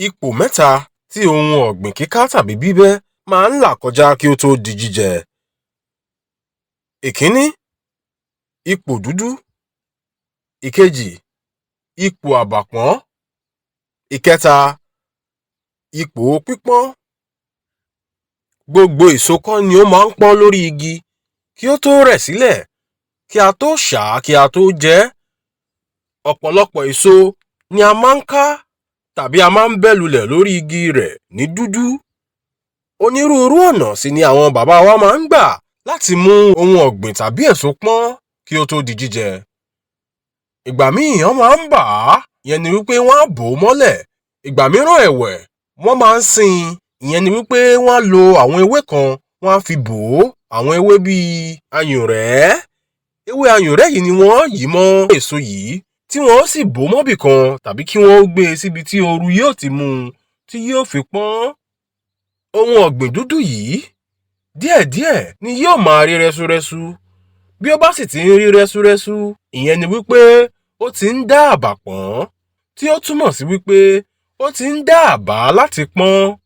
Ipò mẹ́ta tí ohun ọ̀gbìn kíká tàbí bíbẹ́ máa ń là kọjá kí ó tó di jíjẹ. Ìkíní, ipò dúdú. Ìkejì, ipò àbàpọ́n. Ìkẹta, ipò pípọ́n. Gbogbo èso kọ́ ni ó máa ń pọ́n lórí igi kí ó tó rẹ̀ sílẹ̀, kí a tó ṣà á kí a tó jẹ ẹ́. Ọ̀pọ̀lọpọ̀ èso ni a máa ń ká tàbí a máa ń bẹ́ lulẹ̀ lórí igi rẹ̀ ní dúdú. Onírúurú ọ̀nà sì ni àwọn bàbá wa máa ń gbà láti mú ohun ọ̀gbìn tàbí èso pọ́n kí ó tó di jíjẹ. Ìgbà míì wọ́n máa ń bà á, ìyẹn ni wípé wọ́n á bò ó mọ́lẹ̀. Ìgbà mìíràn ẹ̀wẹ̀, wọ́n máa ń sin, ìyẹn ni wípé wọ́n á lo àwọn ewé kan, wọ́n á fi bò ó. Àwọn ewé bíi ayùnrẹ́. Ewé ayùnrẹ́ yìí ni wọ́n yí mọ́ èso yìí, tí wọ́n sì bò ó mọ́bì kan tàbí kí wọ́n gbé e síbi tí ooru yóò ti mú un tí yóò fi pọ́n. Ohun ọ̀gbìn dúdú yìí, díẹ̀díẹ̀ ni yóò máa rí rẹ́súrẹ́sú. Bí ó bá sì ti ń rí rẹ́súrẹ́sú, ìyẹn ni wípé ó ti ń dá àbà pọ́n, tí ó túmọ̀ sí wípé ó ti ń dá àbá láti pọ́n.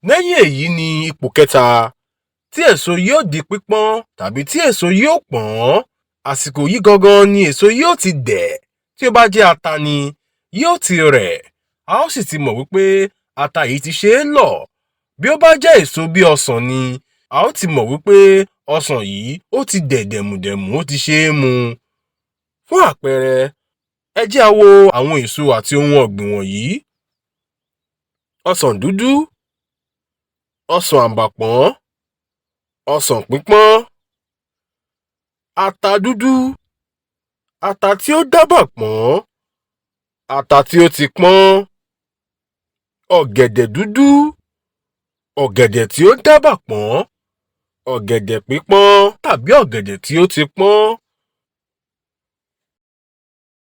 Lẹ́yìn èyí ni ipò kẹta, tí èso yóò di pípọ́n tàbí tí èso yóò pọ́n. Àsìkò yìí gangan ni èso yóò ti dẹ̀. Tí ó bá jẹ́ ata ni, yóò ti rẹ̀. A ó sì ti mọ̀ wípé ata yìí ti ṣe é lọ̀. Bí ó bá jẹ́ èso bí ọsàn ni, a ó ti mọ̀ wípé ọsàn yìí ó ti dẹ̀ dẹ̀mùdẹ̀mù, ó ti ṣe é mu. Fún àpẹẹrẹ, ẹ jẹ́ á wo àwọn èso àti ohun ọ̀gbìn wọ̀nyí. Ọsàn dúdú, ọsàn àbàpọ́n, ọsàn pípọ́n, ata dúdú, ata tí ó dábà pọ́n, ata tí ó ti pọ́n, ọ̀gẹ̀dẹ̀ dúdú, ọ̀gẹ̀dẹ̀ tí ó dábà pọ́n, ọ̀gẹ̀dẹ̀ pípọ́n tàbí ọ̀gẹ̀dẹ̀ tí ó ti pọ́n.